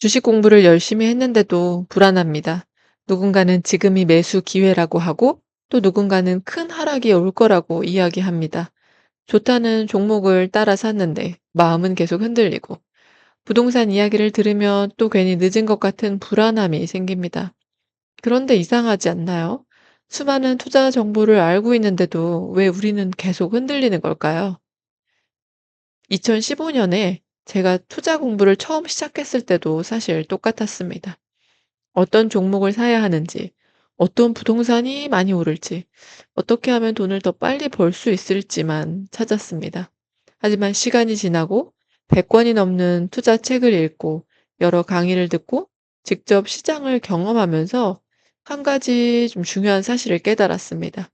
주식 공부를 열심히 했는데도 불안합니다. 누군가는 지금이 매수 기회라고 하고 또 누군가는 큰 하락이 올 거라고 이야기합니다. 좋다는 종목을 따라 샀는데 마음은 계속 흔들리고 부동산 이야기를 들으면 또 괜히 늦은 것 같은 불안함이 생깁니다. 그런데 이상하지 않나요? 수많은 투자 정보를 알고 있는데도 왜 우리는 계속 흔들리는 걸까요? 2015년에 제가 투자 공부를 처음 시작했을 때도 사실 똑같았습니다. 어떤 종목을 사야 하는지, 어떤 부동산이 많이 오를지, 어떻게 하면 돈을 더 빨리 벌 수 있을지만 찾았습니다. 하지만 시간이 지나고 100권이 넘는 투자 책을 읽고 여러 강의를 듣고 직접 시장을 경험하면서 한 가지 좀 중요한 사실을 깨달았습니다.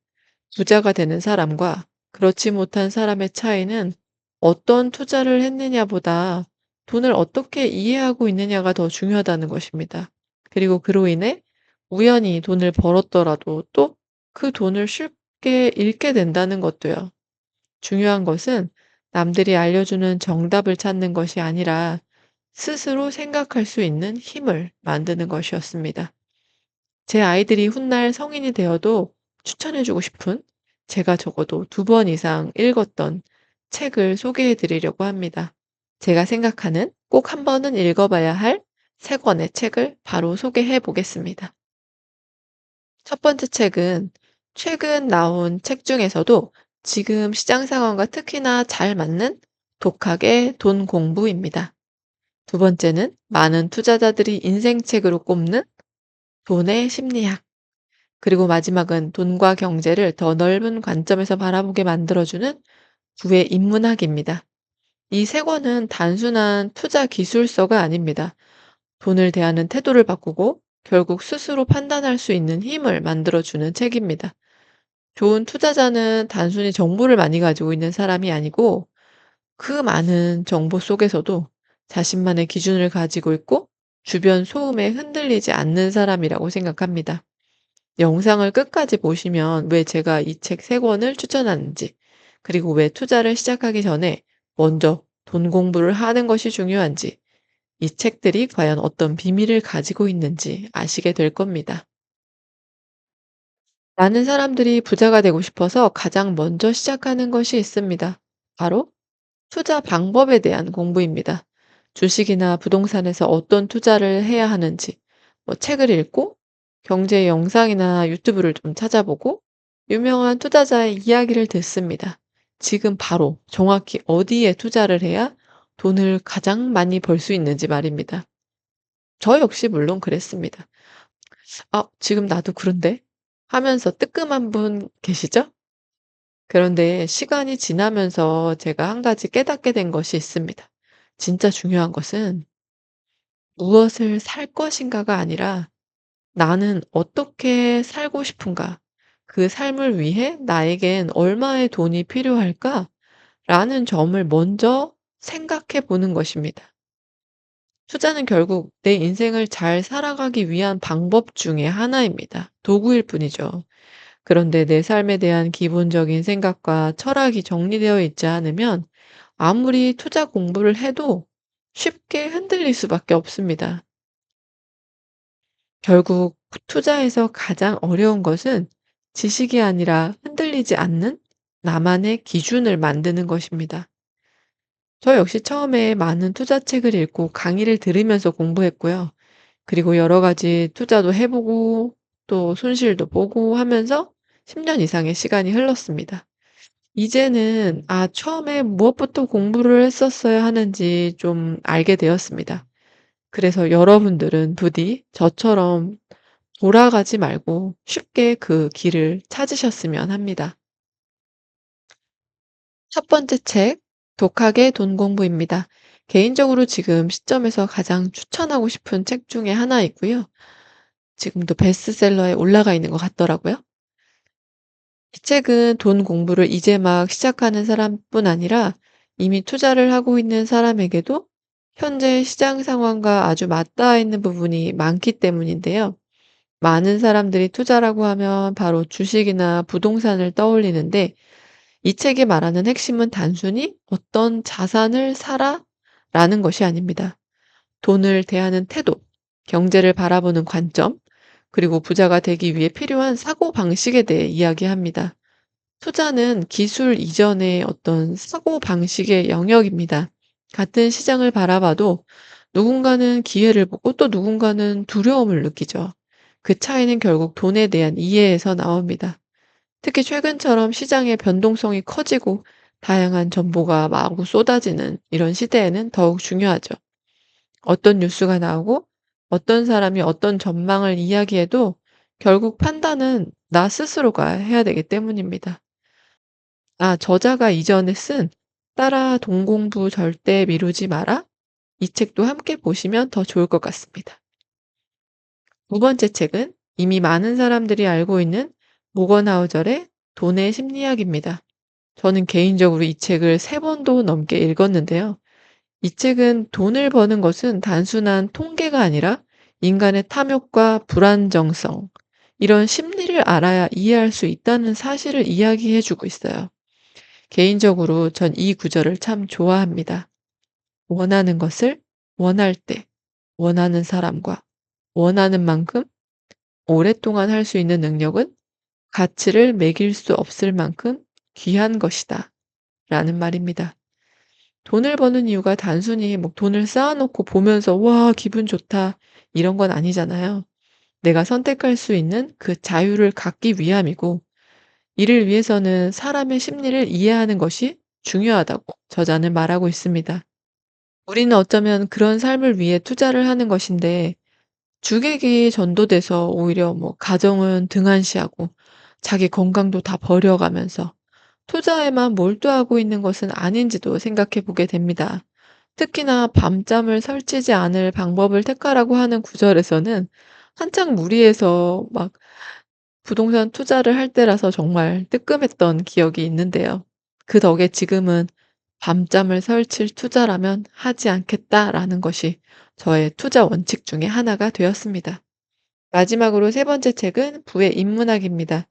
부자가 되는 사람과 그렇지 못한 사람의 차이는 어떤 투자를 했느냐보다 돈을 어떻게 이해하고 있느냐가 더 중요하다는 것입니다. 그리고 그로 인해 우연히 돈을 벌었더라도 또 그 돈을 쉽게 잃게 된다는 것도요. 중요한 것은 남들이 알려주는 정답을 찾는 것이 아니라 스스로 생각할 수 있는 힘을 만드는 것이었습니다. 제 아이들이 훗날 성인이 되어도 추천해 주고 싶은 제가 적어도 2번 이상 읽었던 책을 소개해 드리려고 합니다. 제가 생각하는 꼭 한 번은 읽어 봐야 할 3 권의 책을 바로 소개해 보겠습니다. 첫 번째 책은 최근 나온 책 중에서도 지금 시장 상황과 특히나 잘 맞는 독학의 돈 공부입니다. 두 번째는 많은 투자자들이 인생책으로 꼽는 돈의 심리학. 그리고 마지막은 돈과 경제를 더 넓은 관점에서 바라보게 만들어주는 부의 인문학입니다. 이 세 권은 단순한 투자 기술서가 아닙니다. 돈을 대하는 태도를 바꾸고 결국 스스로 판단할 수 있는 힘을 만들어주는 책입니다. 좋은 투자자는 단순히 정보를 많이 가지고 있는 사람이 아니고 그 많은 정보 속에서도 자신만의 기준을 가지고 있고 주변 소음에 흔들리지 않는 사람이라고 생각합니다. 영상을 끝까지 보시면 왜 제가 이 책 3 권을 추천하는지, 그리고 왜 투자를 시작하기 전에 먼저 돈 공부를 하는 것이 중요한지, 이 책들이 과연 어떤 비밀을 가지고 있는지 아시게 될 겁니다. 많은 사람들이 부자가 되고 싶어서 가장 먼저 시작하는 것이 있습니다. 바로 투자 방법에 대한 공부입니다. 주식이나 부동산에서 어떤 투자를 해야 하는지, 책을 읽고 경제 영상이나 유튜브를 좀 찾아보고 유명한 투자자의 이야기를 듣습니다. 지금 바로 정확히 어디에 투자를 해야 돈을 가장 많이 벌 수 있는지 말입니다. 저 역시 물론 그랬습니다. '아 지금 나도 그런데?' 하면서 뜨끔한 분 계시죠? 그런데 시간이 지나면서 제가 한 가지 깨닫게 된 것이 있습니다. 진짜 중요한 것은 무엇을 살 것인가가 아니라 '나는 어떻게 살고 싶은가? 그 삶을 위해 나에겐 얼마의 돈이 필요할까?'라는 점을 먼저 생각해 보는 것입니다. 투자는 결국 내 인생을 잘 살아가기 위한 방법 중에 하나입니다. 도구일 뿐이죠. 그런데 내 삶에 대한 기본적인 생각과 철학이 정리되어 있지 않으면 아무리 투자 공부를 해도 쉽게 흔들릴 수밖에 없습니다. 결국 투자에서 가장 어려운 것은 지식이 아니라 흔들리지 않는 나만의 기준을 만드는 것입니다. 저 역시 처음에 많은 투자책을 읽고 강의를 들으면서 공부했고요. 그리고 여러 가지 투자도 해 보고 또 손실도 보고 하면서 10년 이상의 시간이 흘렀습니다. 이제는 처음에 무엇부터 공부를 했었어야 하는지 좀 알게 되었습니다. 그래서 여러분들은 부디 저처럼 돌아가지 말고 쉽게 그 길을 찾으셨으면 합니다. 첫 번째 책, 독학의 돈 공부입니다. 개인적으로 지금 시점에서 가장 추천하고 싶은 책 중에 하나이고요. 지금도 베스트셀러에 올라가 있는 것 같더라고요. 이 책은 돈 공부를 이제 막 시작하는 사람뿐 아니라 이미 투자를 하고 있는 사람에게도 현재 시장 상황과 아주 맞닿아 있는 부분이 많기 때문인데요. 많은 사람들이 투자라고 하면 바로 주식이나 부동산을 떠올리는데 이 책이 말하는 핵심은 단순히 "어떤 자산을 사라."라는 것이 아닙니다. 돈을 대하는 태도, 경제를 바라보는 관점, 그리고 부자가 되기 위해 필요한 사고방식에 대해 이야기합니다. 투자는 기술 이전의 어떤 사고방식의 영역입니다. 같은 시장을 바라봐도 누군가는 기회를 보고 또 누군가는 두려움을 느끼죠. 그 차이는 결국 돈에 대한 이해에서 나옵니다. 특히 최근처럼 시장의 변동성이 커지고 다양한 정보가 마구 쏟아지는 이런 시대에는 더욱 중요하죠. 어떤 뉴스가 나오고 어떤 사람이 어떤 전망을 이야기해도 결국 판단은 나 스스로가 해야 되기 때문입니다. 저자가 이전에 쓴 "따라 동공부 절대 미루지 마라." 이 책도 함께 보시면 더 좋을 것 같습니다. 두 번째 책은 이미 많은 사람들이 알고 있는 모건하우절의 돈의 심리학입니다. 저는 개인적으로 이 책을 3번도 넘게 읽었는데요. 이 책은 돈을 버는 것은 단순한 통계가 아니라 인간의 탐욕과 불안정성, 이런 심리를 알아야 이해할 수 있다는 사실을 이야기해 주고 있어요. 개인적으로 전 이 구절을 참 좋아합니다. 원하는 것을 원할 때, 원하는 사람과 원하는 만큼 오랫동안 할 수 있는 능력은 가치를 매길 수 없을 만큼 귀한 것이다. 라는 말입니다. 돈을 버는 이유가 단순히 뭐 돈을 쌓아 놓고 보면서 '와 기분 좋다.' 이런 건 아니잖아요. 내가 선택할 수 있는 그 자유를 갖기 위함이고, 이를 위해서는 사람의 심리를 이해하는 것이 중요하다고 저자는 말하고 있습니다. 우리는 어쩌면 그런 삶을 위해 투자를 하는 것인데 주객이 전도돼서 오히려 뭐 가정은 등한시하고 자기 건강도 다 버려가면서 투자에만 몰두하고 있는 것은 아닌지도 생각해 보게 됩니다. 특히나 밤잠을 설치지 않을 방법을 택하라고 하는 구절에서는 한창 무리해서 막 부동산 투자를 할 때라서 정말 뜨끔했던 기억이 있는데요. 그 덕에 지금은 '밤잠을 설칠 투자라면 하지 않겠다.'라는 것이 저의 투자 원칙 중에 하나가 되었습니다. 마지막으로 세 번째 책은 부의 인문학입니다.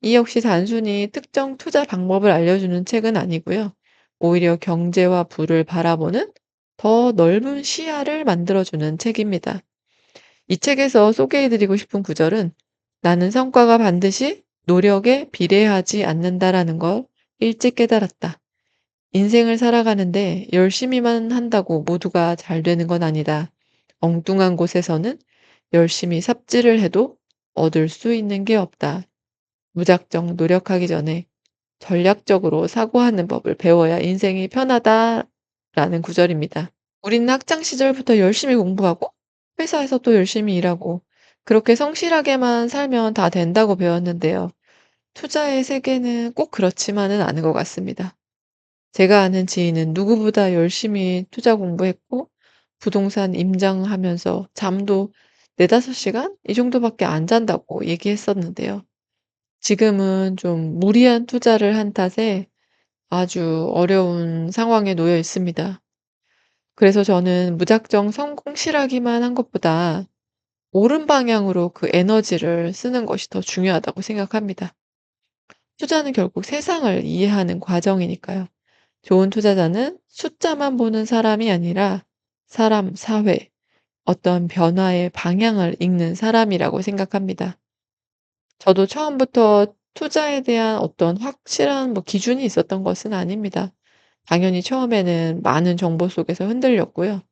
이 역시 단순히 특정 투자 방법을 알려주는 책은 아니고요. 오히려 경제와 부를 바라보는 더 넓은 시야를 만들어주는 책입니다. 이 책에서 소개해 드리고 싶은 구절은 "나는 성과가 반드시 노력에 비례하지 않는다."라는 걸 일찍 깨달았다. "인생을 살아가는데 열심히만 한다고 모두가 잘 되는 건 아니다. 엉뚱한 곳에서는 열심히 삽질을 해도 얻을 수 있는 게 없다. 무작정 노력하기 전에 전략적으로 사고하는 법을 배워야 인생이 편하다."라는 구절입니다. 우리는 학창 시절부터 열심히 공부하고 회사에서 또 열심히 일하고 그렇게 성실하게만 살면 다 된다고 배웠는데요. 투자의 세계는 꼭 그렇지만은 않은 것 같습니다. 제가 아는 지인은 누구보다 열심히 투자 공부했고 부동산 임장하면서 잠도 4-5시간 이 정도밖에 안 잔다고 얘기했었는데요. 지금은 좀 무리한 투자를 한 탓에 아주 어려운 상황에 놓여 있습니다. 그래서 저는 무작정 성공실하기만 한 것보다 옳은 방향으로 그 에너지를 쓰는 것이 더 중요하다고 생각합니다. 투자는 결국 세상을 이해하는 과정이니까요. 좋은 투자자는 숫자만 보는 사람이 아니라 사람, 사회, 어떤 변화의 방향을 읽는 사람이라고 생각합니다. 저도 처음부터 투자에 대한 어떤 확실한 뭐 기준이 있었던 것은 아닙니다. 당연히 처음에는 많은 정보 속에서 흔들렸고요.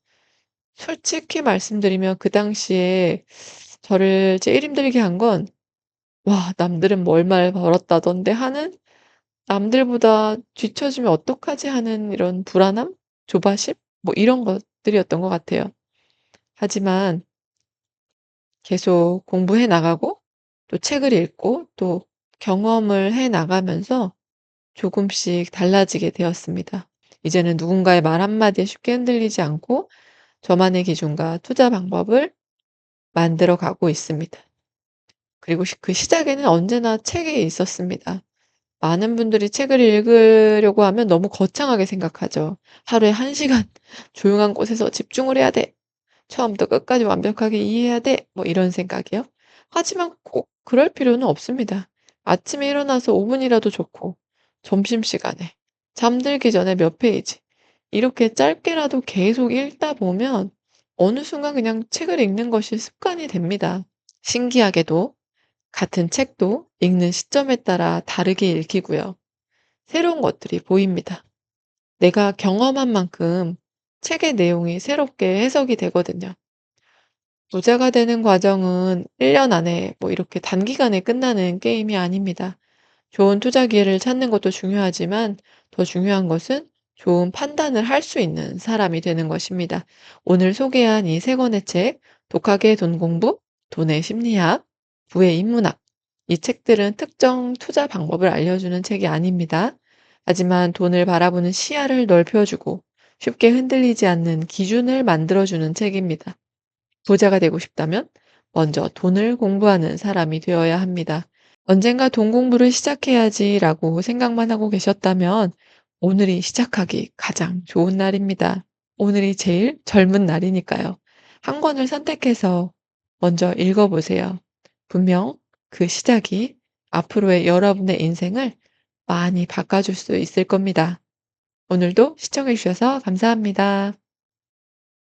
솔직히 말씀드리면 그 당시에 저를 제일 힘들게 한 건 '와 남들은 뭐 얼마를 벌었다던데.' 하는, '남들보다 뒤처지면 어떡하지?' 하는 이런 불안함? 조바심? 뭐 이런 것들이었던 것 같아요. 하지만 계속 공부해 나가고 또 책을 읽고 또 경험을 해 나가면서 조금씩 달라지게 되었습니다. 이제는 누군가의 말 한마디에 쉽게 흔들리지 않고 저만의 기준과 투자 방법을 만들어 가고 있습니다. 그리고 그 시작에는 언제나 책이 있었습니다. 많은 분들이 책을 읽으려고 하면 너무 거창하게 생각하죠. '하루에 1시간 조용한 곳에서 집중을 해야 돼. 처음부터 끝까지 완벽하게 이해해야 돼.' 뭐 이런 생각이요. 하지만 꼭 그럴 필요는 없습니다. 아침에 일어나서 5 분이라도 좋고 점심시간에 잠들기 전에 몇 페이지 이렇게 짧게라도 계속 읽다 보면 어느 순간 그냥 책을 읽는 것이 습관이 됩니다. 신기하게도 같은 책도 읽는 시점에 따라 다르게 읽히고요. 새로운 것들이 보입니다. 내가 경험한 만큼 책의 내용이 새롭게 해석이 되거든요. 부자가 되는 과정은 1년 안에 뭐 이렇게 단기간에 끝나는 게임이 아닙니다. 좋은 투자 기회를 찾는 것도 중요하지만 더 중요한 것은 좋은 판단을 할 수 있는 사람이 되는 것입니다. 오늘 소개한 이 세 권의 책, 독학의 돈 공부, 돈의 심리학, 부의 인문학. 이 책들은 특정 투자 방법을 알려주는 책이 아닙니다. 하지만 돈을 바라보는 시야를 넓혀주고 쉽게 흔들리지 않는 기준을 만들어주는 책입니다. 부자가 되고 싶다면 먼저 돈을 공부하는 사람이 되어야 합니다. 언젠가 돈 공부를 시작해야지라고 생각만 하고 계셨다면 오늘이 시작하기 가장 좋은 날입니다. 오늘이 제일 젊은 날이니까요. 한 권을 선택해서 먼저 읽어보세요. 분명 그 시작이 앞으로의 여러분의 인생을 많이 바꿔줄 수 있을 겁니다. 오늘도 시청해 주셔서 감사합니다.